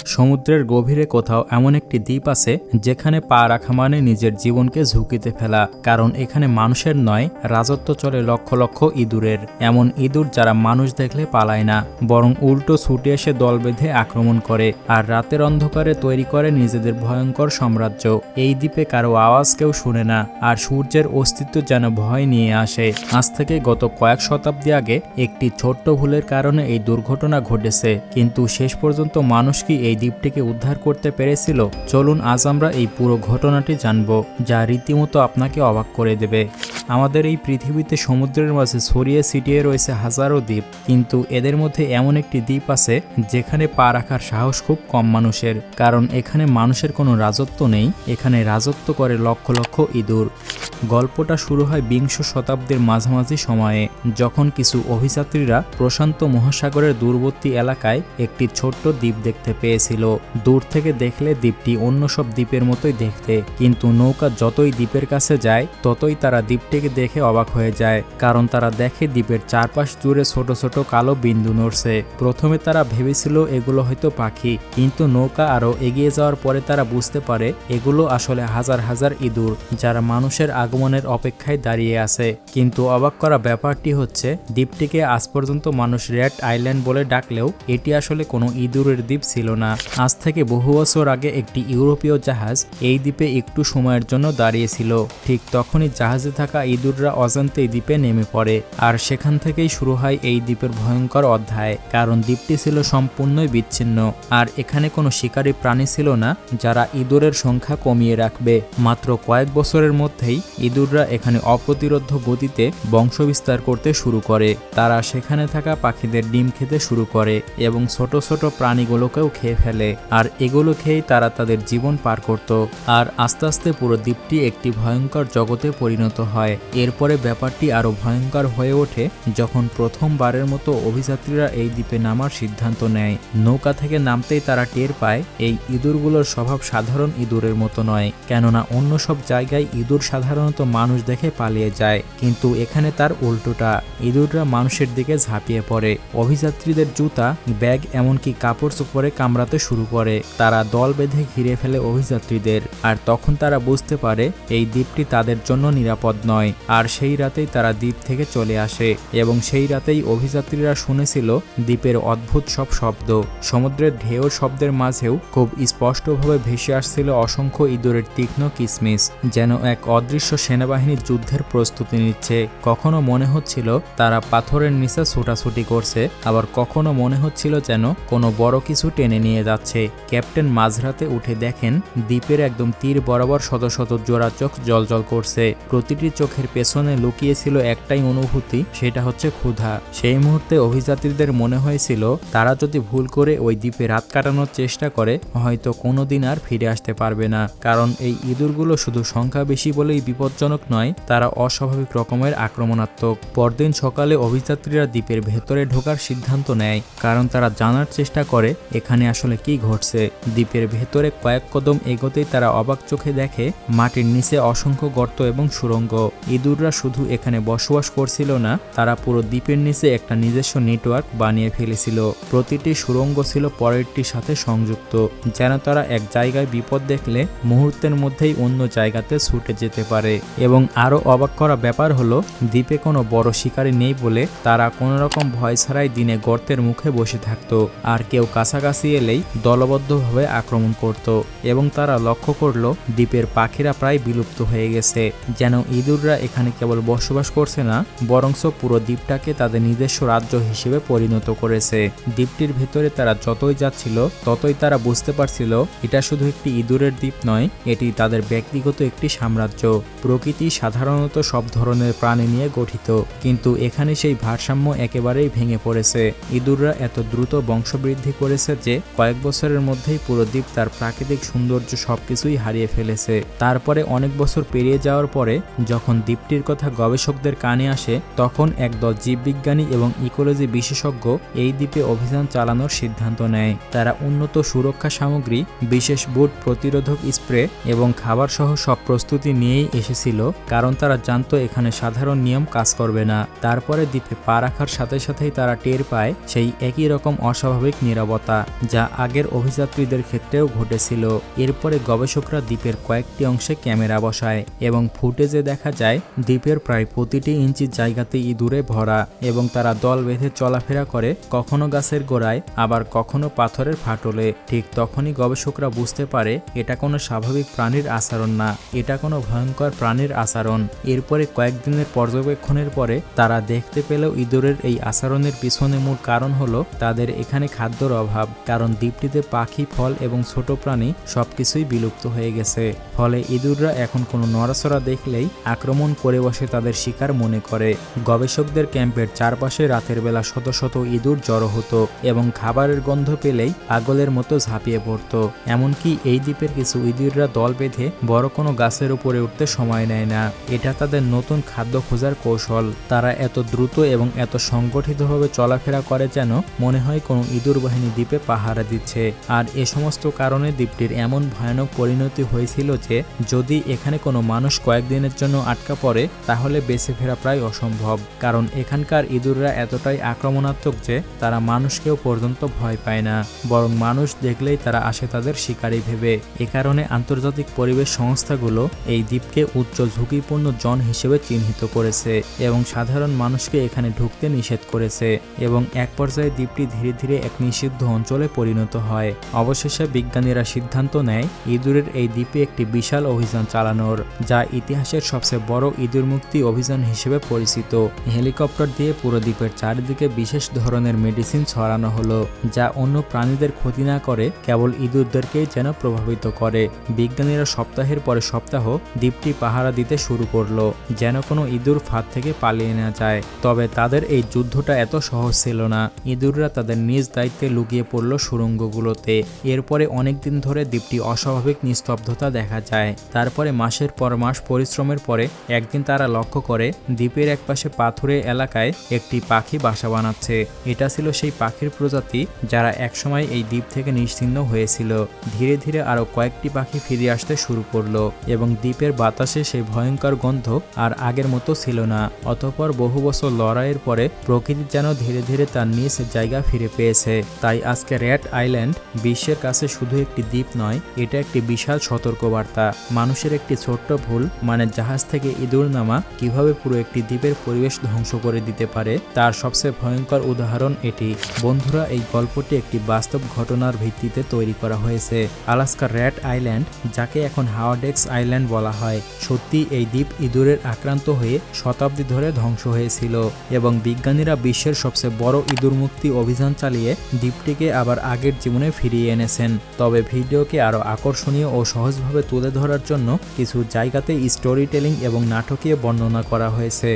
সমুদ্রের গভীরে কোথাও এমন একটি দ্বীপ আছে যেখানে পা রাখা মানে নিজের জীবনকে ঝুঁকিতে ফেলা, কারণ এখানে মানুষের নয়, রাজত্ব চলে লক্ষ লক্ষ ইঁদুরের। এমন ইঁদুর যারা মানুষ দেখলে পালায় না, বরং উল্টো ছুটে এসে দল বেঁধে আক্রমণ করে আর রাতের অন্ধকারে তৈরি করে নিজেদের ভয়ঙ্কর সাম্রাজ্য। এই দ্বীপে কারো আওয়াজ কেউ শুনে না, আর সূর্যের অস্তিত্ব যেন ভয় নিয়ে আসে। আজ থেকে গত কয়েক শতাব্দী আগে একটি ছোট্ট ভুলের কারণে এই দুর্ঘটনা ঘটেছে, কিন্তু শেষ পর্যন্ত মানুষ কি এই দ্বীপটিকে উদ্ধার করতে পেরেছিল? চলুন আজ আমরা এই পুরো ঘটনাটি জানব, যা রীতিমতো আপনাকে অবাক করে দেবে। আমাদের এই পৃথিবীতে সমুদ্রের মাঝে ছড়িয়ে ছিটিয়ে রয়েছে হাজারো দ্বীপ, কিন্তু এদের মধ্যে এমন একটি দ্বীপ আছে যেখানে পা রাখার সাহস খুব কম মানুষের, কারণ এখানে মানুষের কোনো রাজত্ব নেই, এখানে রাজত্ব করে লক্ষ লক্ষ ইঁদুর। গল্পটা শুরু হয় বিংশ শতাব্দীর মাঝামাঝি সময়ে, যখন কিছু অভিযাত্রীরা প্রশান্ত মহাসাগরের দূরবর্তী এলাকায় একটি ছোট্ট দ্বীপ দেখতে পেয়েছিল। দূর থেকে দেখলে দ্বীপটি অন্য সব দ্বীপের মতোই দেখতে, কিন্তু নৌকা যতই দ্বীপের কাছে যায় ততই তারা দ্বীপটিকে দেখে অবাক হয়ে যায়, কারণ তারা দেখে দ্বীপের চারপাশ জুড়ে ছোট ছোট কালো বিন্দু নড়ছে। প্রথমে তারা ভেবেছিল এগুলো হয়তো পাখি, কিন্তু নৌকা আরও এগিয়ে যাওয়ার পরে তারা বুঝতে পারে এগুলো আসলে হাজার হাজার ইঁদুর, যারা মানুষের আগমনের অপেক্ষায় দাঁড়িয়ে আছে। কিন্তু অবাক করা ব্যাপারটি হচ্ছে, দ্বীপটিকে আজ পর্যন্ত মানুষ রেড আইল্যান্ড বলে ডাকলেও এটি আসলে কোনো ইঁদুরের দ্বীপ ছিল না। আজ থেকে বহু বছর আগে একটি ইউরোপীয় জাহাজ এই দ্বীপে একটু সময়ের জন্য দাঁড়িয়েছিল। ঠিক তখনই জাহাজে থাকা ইঁদুররা অজান্তেই দ্বীপে নেমে পড়ে, আর সেখান থেকেই শুরু হয় এই দ্বীপের ভয়ঙ্কর অধ্যায়। কারণ দ্বীপটি ছিল সম্পূর্ণই বিচ্ছিন্ন, আর এখানে কোনো শিকারী প্রাণী ছিল না যারা ইঁদুরের সংখ্যা কমিয়ে রাখবে। মাত্র কয়েক বছরের মধ্যেই ইঁদুররা এখানে অপ্রতিরোধ্য গতিতে বংশবিস্তার করতে শুরু করে। তারা সেখানে থাকা পাখিদের ডিম খেতে শুরু করে এবং ছোট ছোট প্রাণীগুলোকেও খেয়ে ফেলে, আর এগুলো খেয়েই তারা তাদের জীবন পার করত। আর আস্তে আস্তে পুরো দ্বীপটি একটি ভয়ঙ্কর জগতে পরিণত হয়। এরপরে ব্যাপারটি আরও ভয়ঙ্কর হয়ে ওঠে যখন প্রথমবারের মতো অভিযাত্রীরা এই দ্বীপে নামার সিদ্ধান্ত নেয়। নৌকা থেকে নামতেই তারা টের পায় এই ইঁদুরগুলোর স্বভাব সাধারণ ইঁদুরের মতো নয়, কেননা অন্য সব জায়গায় ইঁদুর সাধারণত মানুষ দেখে পালিয়ে যায়, কিন্তু এখানে তার উল্টোটা। ইঁদুররা মানুষের দিকে ঝাঁপিয়ে পড়ে, অভিযাত্রীদের জুতা, ব্যাগ, এমনকি কাপড় চোপড়ে কামড়াতে শুরু করে। তারা দল বেঁধে ঘিরে ফেলে অভিযাত্রীদের, আর তখন তারা বুঝতে পারে এই দ্বীপটি তাদের জন্য নিরাপদ নয়। আর সেই রাতেই তারা দ্বীপ থেকে চলে আসে, এবং সেই রাতেই অভিযাত্রীরা শুনেছিল দ্বীপের অদ্ভুত সব শব্দ। সমুদ্রের ঢেউ শব্দের মাঝেও খুব স্পষ্টভাবে ভেসে আসছিল অসংখ্য ইঁদুরের তীক্ষ্ণ কিসমিস, যেন এক অদৃশ্য সেনাবাহিনী যুদ্ধের প্রস্তুতি নিচ্ছে। কখনো মনে হচ্ছিল তারা পাথরের নিচে ছোটাছুটি করছে, আবার কখনো মনে হচ্ছিল যেন কোনো বড় কিছু টেনে নিয়ে যাচ্ছে। ক্যাপ্টেন মাঝরাতে উঠে দেখেন দ্বীপের একদম তীর বরাবর শত শত জোড়া চোখ জ্বলজ্বল করছে। প্রতিটি চোখের পেছনে লুকিয়েছিল একটাই অনুভূতি, সেটা হচ্ছে ক্ষুধা। সেই মুহূর্তে অভিযাত্রীদের মনে হয়েছিল তারা যদি ভুল করে ওই দ্বীপে রাত কাটানোর চেষ্টা করে হয়তো কোনোদিন আর ফিরে আসতে পারবে না, কারণ এই ইঁদুরগুলো শুধু সংখ্যা বেশি বলেই বিপজ্জনক নয়, তারা অস্বাভাবিক রকমের আক্রমণাত্মক। পরদিন সকালে অভিযাত্রীরা দ্বীপের ভেতরে ঢোকার সিদ্ধান্ত নেয়, কারণ তারা জানার চেষ্টা করে এখানে আসলে কি ঘটছে। দ্বীপের ভেতরে কয়েক কদম এগোতেই তারা অবাক চোখে দেখে মাটির নিচে অসংখ্য গর্ত এবং সুড়ঙ্গ। ইঁদুররা শুধু এখানে বসবাস করছিল না, তারা পুরো দ্বীপের নিচে একটা নিজস্ব নেটওয়ার্ক বানিয়ে ফেলেছিল। প্রতিটি সুড়ঙ্গ ছিল পরেরটির সাথে সংযুক্ত, যেন তারা এক জায়গায় বিপদ দেখলে মুহূর্তের মধ্যেই অন্য জায়গাতে ছুটে যেতে পারে। এবং আরও অবাক করা ব্যাপার হলো, দ্বীপে কোনো বড় শিকারী নেই বলে তারা কোনো রকম ভয় ছাড়াই দিনে গর্তের মুখে বসে থাকতো, আর কেউ কাছাকাছি এলেই দলবদ্ধভাবে আক্রমণ করত। এবং তারা লক্ষ্য করল দ্বীপের পাখিরা প্রায় বিলুপ্ত হয়ে গেছে, যেন ইঁদুররা এখানে কেবল বসবাস করছে না, বরঞ্চ পুরো দ্বীপটাকে তাদের নিজস্ব রাজ্য হিসেবে পরিণত করেছে। দ্বীপটির ভেতরে তারা যতই যাচ্ছিল ততই তারা বুঝতে পারছিল এটা শুধু একটি ইঁদুরের দ্বীপ নয়, এটি তাদের ব্যক্তিগত একটি সাম্রাজ্য। প্রকৃতি সাধারণত সব ধরনের প্রাণী নিয়ে গঠিত, কিন্তু এখানে সেই ভারসাম্য একেবারেই ভেঙে পড়েছে। ইঁদুররা এত দ্রুত বংশবৃদ্ধি করেছে যে কয়েক বছরের মধ্যেই পুরো দ্বীপ তার প্রাকৃতিক সৌন্দর্য সবকিছুই হারিয়ে ফেলেছে। তারপরে অনেক বছর পেরিয়ে যাওয়ার পরে যখন দ্বীপটির কথা গবেষকদের কানে আসে, তখন একদল জীববিজ্ঞানী এবং ইকোলজি বিশেষজ্ঞ এই দ্বীপে অভিযান চালানোর সিদ্ধান্ত নেয়। তারা উন্নত সুরক্ষা সামগ্রী, বিশেষ বুট, প্রতিরোধক স্প্রে এবং খাবার সহ সব প্রস্তুতি নিয়েই এসেছিল, কারণ তারা জানতো এখানে সাধারণ নিয়ম কাজ করবে না। তারপরে দ্বীপে পা রাখার সাথে সাথেই তারা টের পায় সেই একই রকম অস্বাভাবিক নীরবতা, যা আগের অভিযাত্রীদের ক্ষেত্রেও ঘটেছিল। এরপরে গবেষকরা দ্বীপের কয়েকটি অংশে ক্যামেরা বসায় এবং ফুটেজে দেখা যায় দ্বীপের প্রায় প্রতিটি ইঞ্চি জায়গাতে ইঁদুরে ভরা এবং তারা দল বেঁধে চলাফেরা করে, কখনো গাছের গোড়ায় আবার কখনো পাথরের ফাটলে। ঠিক তখনই গবেষকরা বুঝতে পারে এটা কোনো স্বাভাবিক প্রাণীর আচরণ না, এটা কোনো ভয়ঙ্কর প্রাণীর আচরণ। এরপরে কয়েকদিনের পর্যবেক্ষণের পরে তারা দেখতে পেল ইঁদুরের এই আচরণের পিছনে মূল কারণ হলো তাদের এখানে খাদ্যর অভাব, কারণ দ্বীপটিতে পাখি, ফল এবং ছোট প্রাণী সবকিছুই বিলুপ্ত হয়ে গেছে। ফলে ইঁদুররা এখন কোনো নড়াচড়া দেখলেই আক্রমণ করে বসে তাদের শিকার মনে করে। গবেষকদের ক্যাম্পের চারপাশে রাতের বেলা শত শত ইঁদুর জড়ো হতো এবং খাবারের গন্ধ পেলেই পাগলের মতো ঝাঁপিয়ে পড়ত। এমনকি এই দ্বীপের কিছু ইঁদুররা দল বেঁধে বড় কোনো গাছের উপরে উঠতে সময় নেয় না। এটা তাদের নতুন খাদ্য খোঁজার কৌশল। তারা এত দ্রুত এবং এত সংগঠিতভাবে চলাফেরা করে যেন মনে হয় কোনো ইঁদুর বাহিনী দ্বীপে পাহারা দিচ্ছে। আর এ সমস্ত কারণে দ্বীপটির এমন ভয়ানক পরিণতি হয়েছিল যে যদি এখানে কোনো মানুষ কয়েকদিনের জন্য আটকা পড়ে তাহলে বেঁচে ফেরা প্রায় অসম্ভব, কারণ এখানকার ইঁদুররা এতটাই আক্রমণাত্মক যে তারা মানুষকেও পর্যন্ত ভয় পায় না, বরং মানুষ দেখলেই তারা আসে তাদের শিকারী ভেবে। এ কারণে আন্তর্জাতিক পরিবেশ সংস্থাগুলো এই দ্বীপকে উচ্চ ঝুঁকিপূর্ণ জন হিসেবে চিহ্নিত করেছে এবং সাধারণ মানুষকে এখানে ঢুকতে নিষেধ করেছে এবং এক পর্যায়ে দ্বীপটি ধীরে ধীরে এক নিষিদ্ধ অঞ্চলে পরিণত হয়। অবশেষে বিজ্ঞানীরা সিদ্ধান্ত নেয় ইঁদুরের এই দ্বীপে একটি বিশাল অভিযান চালানোর, যা ইতিহাসের সবচেয়ে বড় ইঁদুর মুক্তি অভিযান হিসেবে পরিচিত। হেলিকপ্টার দিয়ে পুরো দ্বীপের চারিদিকে বিশেষ ধরনের মেডিসিন ছড়ানো হলো, যা অন্য প্রাণীদের ক্ষতি না করে কেবল ইঁদুরদেরকেই যেন প্রভাবিত করে। বিজ্ঞানীরা সপ্তাহের পরে সপ্তাহ দ্বীপটি পাহারা দিতে শুরু করলো যেন কোনো ইঁদুর ফাঁদ থেকে পালিয়ে না যায়। তবে তাদের এই যুদ্ধটা এত সহজ ছিল না। ইঁদুররা তাদের নিজ দায়িত্বে লুকিয়ে পড়ল সুড়ঙ্গগুলোতে। এরপরে অনেকদিন ধরে দ্বীপটি অস্বাভাবিক নিস্তব্ধতা দেখা যায়। তারপরে মাসের পর মাস পরিশ্রমের পরে একদিন তারা লক্ষ্য করে দ্বীপের একপাশে পাথুরে এলাকায় একটি পাখি বাসা বানাচ্ছে। এটা ছিল সেই পাখির প্রজাতি যারা একসময় এই দ্বীপ থেকে নিশ্চিহ্ন হয়েছিল। ধীরে ধীরে আরো কয়েকটি পাখি ফিরে আসতে শুরু করলো এবং দ্বীপের বাতাসে সেই ভয়ঙ্কর গন্ধ আর আগের মতো ছিল না। অতঃপর বহু বছর লড়াইয়ের পরে প্রকৃতি যেন ধীরে ধীরে তার নিজ জায়গা ফিরে পেয়েছে। তাই আজকে র্যাট আইল্যান্ড বিশ্বের কাছে শুধু একটি দ্বীপ নয়, এটা একটি বিশাল সতর্কবার্তা। মানুষের একটি ছোট্ট ভুল, মানে জাহাজ থেকে ইঁদুর নামা, কিভাবে পুরো একটি দ্বীপের পরিবেশ ধ্বংস করে দিতে পারে তার সবচেয়ে ভয়ঙ্কর উদাহরণ এটি। বন্ধুরা, এই গল্পটি একটি বাস্তব ঘটনার ভিত্তিতে তৈরি করা হয়েছে। আলাস্কার র্যাট আইল্যান্ড, যাকে এখন হাওয়ার্ডেক্স আইল্যান্ড বলা হয়, সত্যি এই দ্বীপ ইঁদুরের আক্রান্ত হয়ে শতাব্দী ধরে ধ্বংস হয়েছিল এবং বিজ্ঞানীরা বিশ্বের সবচেয়ে বড় ইঁদুর মুক্তি অভিযান চালিয়ে দ্বীপটিকে আবার আগের জীবনে ফিরিয়ে এনেছেন। তবে ভিডিওকে আরও আকর্ষণীয় ও সহজভাবে তুলে ধরার জন্য কিছু জায়গাতে স্টোরি টেলিং এবং নাটকীয় বর্ণনা করা হয়েছে।